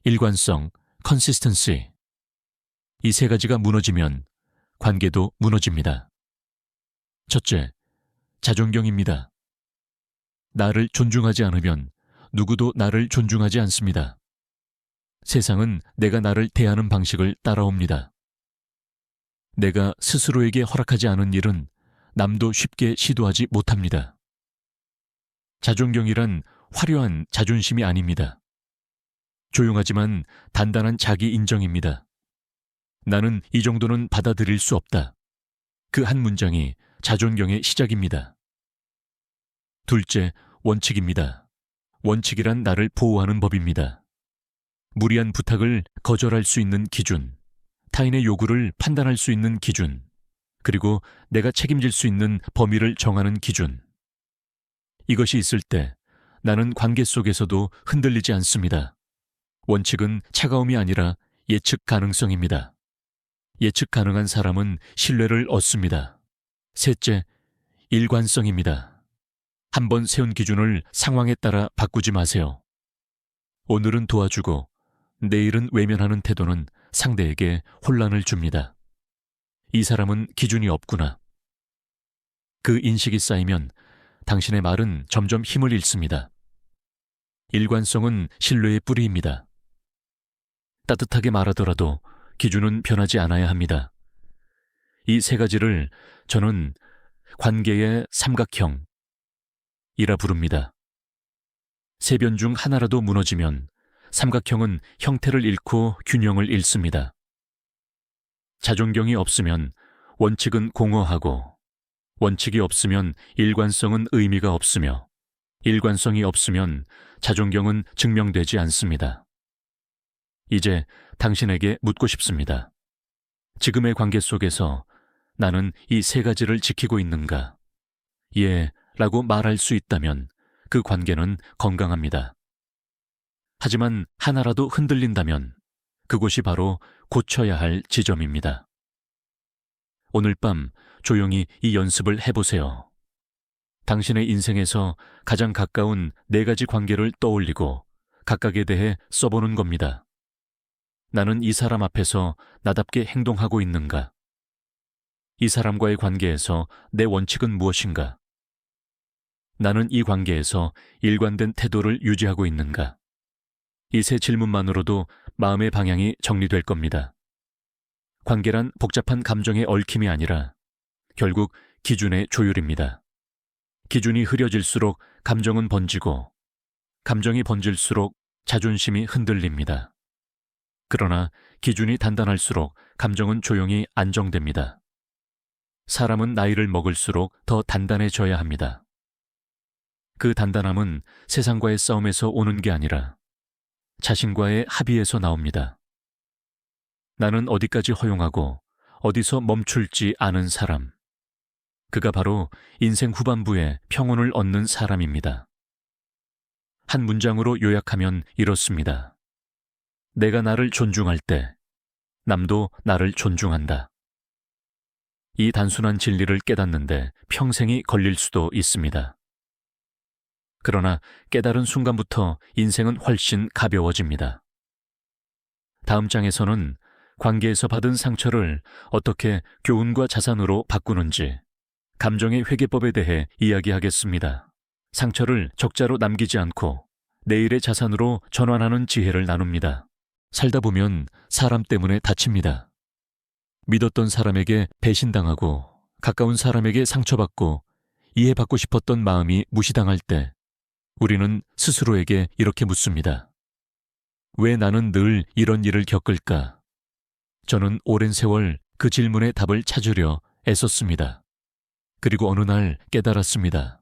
일관성 consistency. 이 세 가지가 무너지면 관계도 무너집니다. 첫째, 자존경입니다. 나를 존중하지 않으면 누구도 나를 존중하지 않습니다. 세상은 내가 나를 대하는 방식을 따라옵니다. 내가 스스로에게 허락하지 않은 일은 남도 쉽게 시도하지 못합니다. 자존경이란 화려한 자존심이 아닙니다. 조용하지만 단단한 자기 인정입니다. 나는 이 정도는 받아들일 수 없다. 그 한 문장이 자존경의 시작입니다. 둘째, 원칙입니다. 원칙이란 나를 보호하는 법입니다. 무리한 부탁을 거절할 수 있는 기준, 타인의 요구를 판단할 수 있는 기준, 그리고 내가 책임질 수 있는 범위를 정하는 기준. 이것이 있을 때 나는 관계 속에서도 흔들리지 않습니다. 원칙은 차가움이 아니라 예측 가능성입니다. 예측 가능한 사람은 신뢰를 얻습니다. 셋째, 일관성입니다. 한번 세운 기준을 상황에 따라 바꾸지 마세요. 오늘은 도와주고 내일은 외면하는 태도는 상대에게 혼란을 줍니다. 이 사람은 기준이 없구나. 그 인식이 쌓이면 당신의 말은 점점 힘을 잃습니다. 일관성은 신뢰의 뿌리입니다. 따뜻하게 말하더라도 기준은 변하지 않아야 합니다. 이 세 가지를 저는 관계의 삼각형이라 부릅니다. 세 변 중 하나라도 무너지면 삼각형은 형태를 잃고 균형을 잃습니다. 자존경이 없으면 원칙은 공허하고, 원칙이 없으면 일관성은 의미가 없으며, 일관성이 없으면 자존경은 증명되지 않습니다. 이제 당신에게 묻고 싶습니다. 지금의 관계 속에서 나는 이 세 가지를 지키고 있는가? 예, 라고 말할 수 있다면 그 관계는 건강합니다. 하지만 하나라도 흔들린다면 그곳이 바로 고쳐야 할 지점입니다. 오늘 밤 조용히 이 연습을 해보세요. 당신의 인생에서 가장 가까운 네 가지 관계를 떠올리고 각각에 대해 써보는 겁니다. 나는 이 사람 앞에서 나답게 행동하고 있는가? 이 사람과의 관계에서 내 원칙은 무엇인가? 나는 이 관계에서 일관된 태도를 유지하고 있는가? 이 세 질문만으로도 마음의 방향이 정리될 겁니다. 관계란 복잡한 감정의 얽힘이 아니라 결국 기준의 조율입니다. 기준이 흐려질수록 감정은 번지고, 감정이 번질수록 자존심이 흔들립니다. 그러나 기준이 단단할수록 감정은 조용히 안정됩니다. 사람은 나이를 먹을수록 더 단단해져야 합니다. 그 단단함은 세상과의 싸움에서 오는 게 아니라 자신과의 합의에서 나옵니다. 나는 어디까지 허용하고 어디서 멈출지 아는 사람. 그가 바로 인생 후반부에 평온을 얻는 사람입니다. 한 문장으로 요약하면 이렇습니다. 내가 나를 존중할 때 남도 나를 존중한다. 이 단순한 진리를 깨닫는데 평생이 걸릴 수도 있습니다. 그러나 깨달은 순간부터 인생은 훨씬 가벼워집니다. 다음 장에서는 관계에서 받은 상처를 어떻게 교훈과 자산으로 바꾸는지, 감정의 회계법에 대해 이야기하겠습니다. 상처를 적자로 남기지 않고 내일의 자산으로 전환하는 지혜를 나눕니다. 살다 보면 사람 때문에 다칩니다. 믿었던 사람에게 배신당하고 가까운 사람에게 상처받고 이해받고 싶었던 마음이 무시당할 때 우리는 스스로에게 이렇게 묻습니다. 왜 나는 늘 이런 일을 겪을까? 저는 오랜 세월 그 질문의 답을 찾으려 애썼습니다. 그리고 어느 날 깨달았습니다.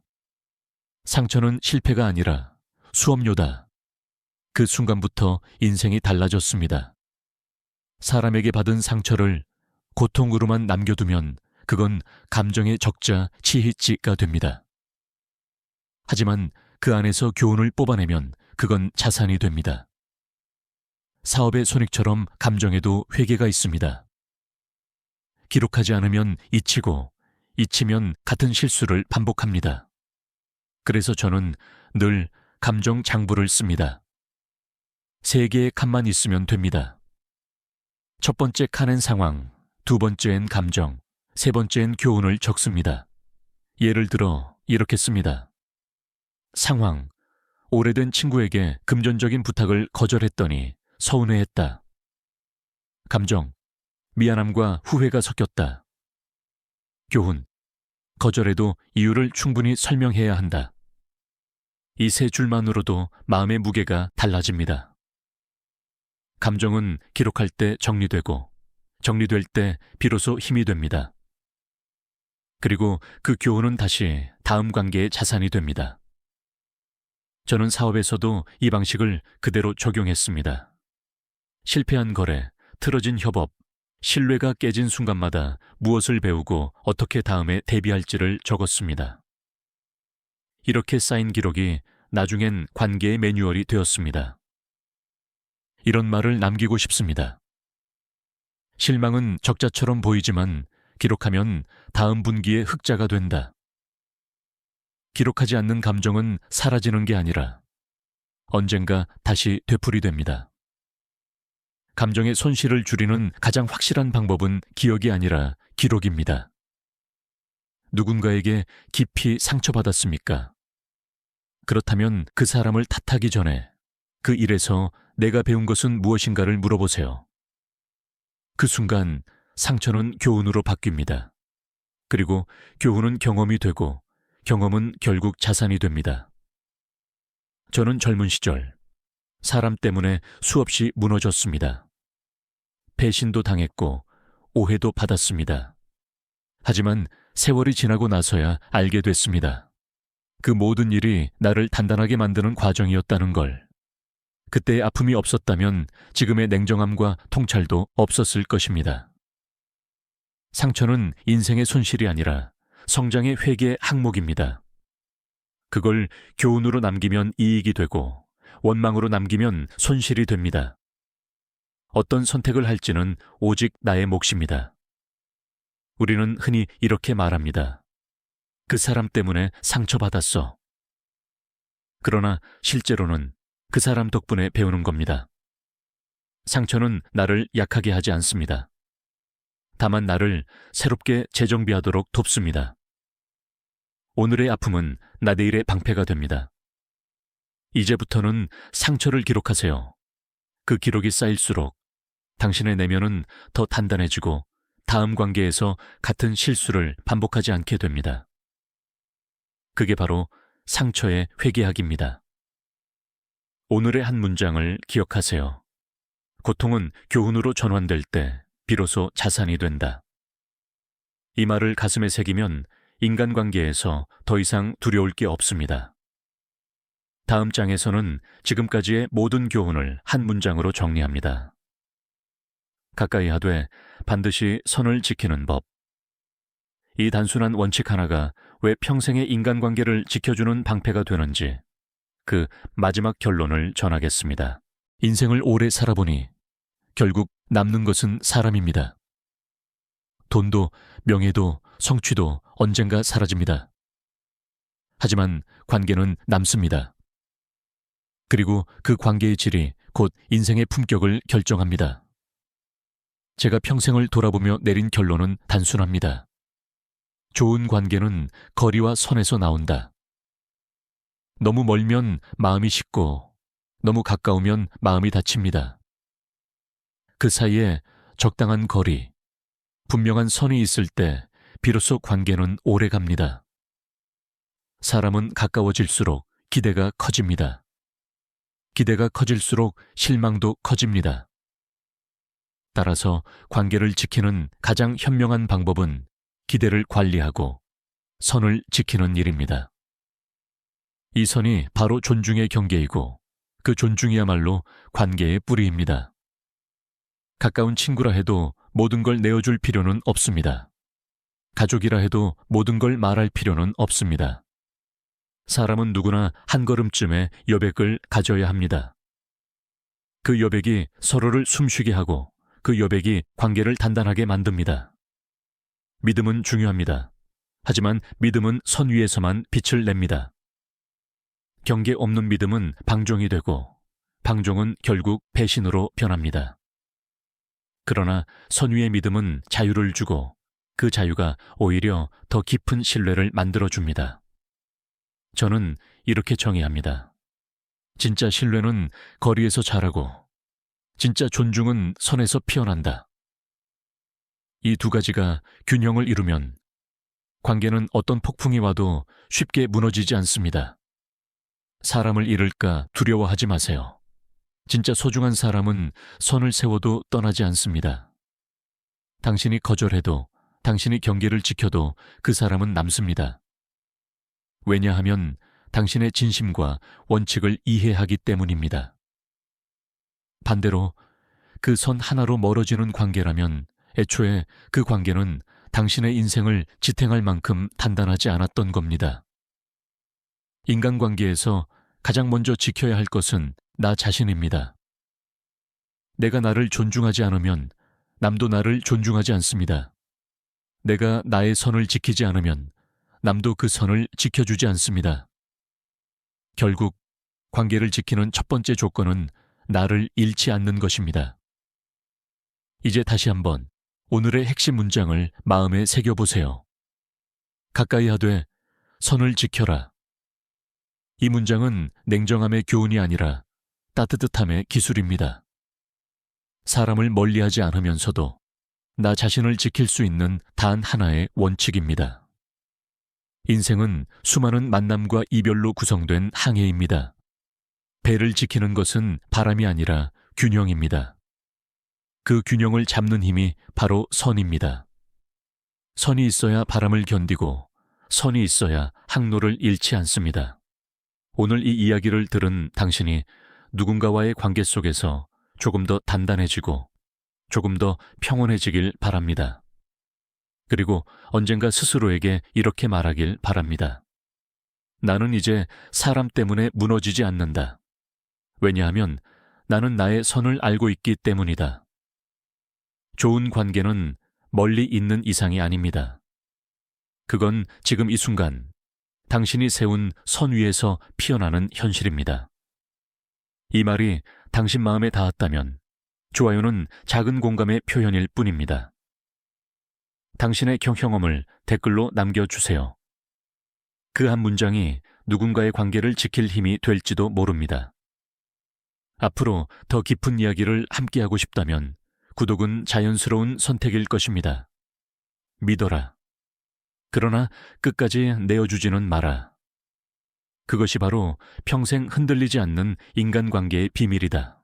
상처는 실패가 아니라 수업료다. 그 순간부터 인생이 달라졌습니다. 사람에게 받은 상처를 고통으로만 남겨두면 그건 감정의 적자 치히치가 됩니다. 하지만 그 안에서 교훈을 뽑아내면 그건 자산이 됩니다. 사업의 손익처럼 감정에도 회계가 있습니다. 기록하지 않으면 잊히고 잊히면 같은 실수를 반복합니다. 그래서 저는 늘 감정 장부를 씁니다. 3개의 칸만 있으면 됩니다. 첫 번째 칸엔 상황, 두 번째엔 감정, 세 번째엔 교훈을 적습니다. 예를 들어 이렇게 씁니다. 상황, 오래된 친구에게 금전적인 부탁을 거절했더니 서운해했다. 감정, 미안함과 후회가 섞였다. 교훈, 거절해도 이유를 충분히 설명해야 한다. 이 3줄만으로도 마음의 무게가 달라집니다. 감정은 기록할 때 정리되고, 정리될 때 비로소 힘이 됩니다. 그리고 그 교훈은 다시 다음 관계의 자산이 됩니다. 저는 사업에서도 이 방식을 그대로 적용했습니다. 실패한 거래, 틀어진 협업, 신뢰가 깨진 순간마다 무엇을 배우고 어떻게 다음에 대비할지를 적었습니다. 이렇게 쌓인 기록이 나중엔 관계의 매뉴얼이 되었습니다. 이런 말을 남기고 싶습니다. 실망은 적자처럼 보이지만 기록하면 다음 분기의 흑자가 된다. 기록하지 않는 감정은 사라지는 게 아니라 언젠가 다시 되풀이됩니다. 감정의 손실을 줄이는 가장 확실한 방법은 기억이 아니라 기록입니다. 누군가에게 깊이 상처받았습니까? 그렇다면 그 사람을 탓하기 전에 그 일에서 내가 배운 것은 무엇인가를 물어보세요. 그 순간 상처는 교훈으로 바뀝니다. 그리고 교훈은 경험이 되고 경험은 결국 자산이 됩니다. 저는 젊은 시절 사람 때문에 수없이 무너졌습니다. 배신도 당했고 오해도 받았습니다. 하지만 세월이 지나고 나서야 알게 됐습니다. 그 모든 일이 나를 단단하게 만드는 과정이었다는 걸. 그때의 아픔이 없었다면 지금의 냉정함과 통찰도 없었을 것입니다. 상처는 인생의 손실이 아니라 성장의 회계 항목입니다. 그걸 교훈으로 남기면 이익이 되고 원망으로 남기면 손실이 됩니다. 어떤 선택을 할지는 오직 나의 몫입니다. 우리는 흔히 이렇게 말합니다. 그 사람 때문에 상처받았어. 그러나 실제로는 그 사람 덕분에 배우는 겁니다. 상처는 나를 약하게 하지 않습니다. 다만 나를 새롭게 재정비하도록 돕습니다. 오늘의 아픔은 나 내일의 방패가 됩니다. 이제부터는 상처를 기록하세요. 그 기록이 쌓일수록 당신의 내면은 더 단단해지고 다음 관계에서 같은 실수를 반복하지 않게 됩니다. 그게 바로 상처의 회개학입니다. 오늘의 한 문장을 기억하세요. 고통은 교훈으로 전환될 때 비로소 자산이 된다. 이 말을 가슴에 새기면 인간관계에서 더 이상 두려울 게 없습니다. 다음 장에서는 지금까지의 모든 교훈을 한 문장으로 정리합니다. 가까이 하되 반드시 선을 지키는 법. 이 단순한 원칙 하나가 왜 평생의 인간관계를 지켜주는 방패가 되는지 그 마지막 결론을 전하겠습니다. 인생을 오래 살아보니 결국 남는 것은 사람입니다. 돈도 명예도 성취도 언젠가 사라집니다. 하지만 관계는 남습니다. 그리고 그 관계의 질이 곧 인생의 품격을 결정합니다. 제가 평생을 돌아보며 내린 결론은 단순합니다. 좋은 관계는 거리와 선에서 나온다. 너무 멀면 마음이 식고 너무 가까우면 마음이 다칩니다. 그 사이에 적당한 거리, 분명한 선이 있을 때 비로소 관계는 오래 갑니다. 사람은 가까워질수록 기대가 커집니다. 기대가 커질수록 실망도 커집니다. 따라서 관계를 지키는 가장 현명한 방법은 기대를 관리하고 선을 지키는 일입니다. 이 선이 바로 존중의 경계이고 그 존중이야말로 관계의 뿌리입니다. 가까운 친구라 해도 모든 걸 내어줄 필요는 없습니다. 가족이라 해도 모든 걸 말할 필요는 없습니다. 사람은 누구나 한 걸음쯤의 여백을 가져야 합니다. 그 여백이 서로를 숨쉬게 하고 그 여백이 관계를 단단하게 만듭니다. 믿음은 중요합니다. 하지만 믿음은 선 위에서만 빛을 냅니다. 경계 없는 믿음은 방종이 되고 방종은 결국 배신으로 변합니다. 그러나 선 위의 믿음은 자유를 주고 그 자유가 오히려 더 깊은 신뢰를 만들어줍니다. 저는 이렇게 정의합니다. 진짜 신뢰는 거리에서 자라고 진짜 존중은 선에서 피어난다. 이 두 가지가 균형을 이루면 관계는 어떤 폭풍이 와도 쉽게 무너지지 않습니다. 사람을 잃을까 두려워하지 마세요. 진짜 소중한 사람은 선을 세워도 떠나지 않습니다. 당신이 거절해도 당신이 경계를 지켜도 그 사람은 남습니다. 왜냐하면 당신의 진심과 원칙을 이해하기 때문입니다. 반대로 그 선 하나로 멀어지는 관계라면 애초에 그 관계는 당신의 인생을 지탱할 만큼 단단하지 않았던 겁니다. 인간관계에서 가장 먼저 지켜야 할 것은 나 자신입니다. 내가 나를 존중하지 않으면 남도 나를 존중하지 않습니다. 내가 나의 선을 지키지 않으면 남도 그 선을 지켜주지 않습니다. 결국 관계를 지키는 첫 번째 조건은 나를 잃지 않는 것입니다. 이제 다시 한번 오늘의 핵심 문장을 마음에 새겨보세요. 가까이 하되 선을 지켜라. 이 문장은 냉정함의 교훈이 아니라 따뜻함의 기술입니다. 사람을 멀리하지 않으면서도 나 자신을 지킬 수 있는 단 하나의 원칙입니다. 인생은 수많은 만남과 이별로 구성된 항해입니다. 배를 지키는 것은 바람이 아니라 균형입니다. 그 균형을 잡는 힘이 바로 선입니다. 선이 있어야 바람을 견디고 선이 있어야 항로를 잃지 않습니다. 오늘 이 이야기를 들은 당신이 누군가와의 관계 속에서 조금 더 단단해지고 조금 더 평온해지길 바랍니다. 그리고 언젠가 스스로에게 이렇게 말하길 바랍니다. 나는 이제 사람 때문에 무너지지 않는다. 왜냐하면 나는 나의 선을 알고 있기 때문이다. 좋은 관계는 멀리 있는 이상이 아닙니다. 그건 지금 이 순간 당신이 세운 선 위에서 피어나는 현실입니다. 이 말이 당신 마음에 닿았다면 좋아요는 작은 공감의 표현일 뿐입니다. 당신의 경험을 댓글로 남겨주세요. 그 한 문장이 누군가의 관계를 지킬 힘이 될지도 모릅니다. 앞으로 더 깊은 이야기를 함께하고 싶다면 구독은 자연스러운 선택일 것입니다. 믿어라. 그러나 끝까지 내어주지는 마라. 그것이 바로 평생 흔들리지 않는 인간관계의 비밀이다.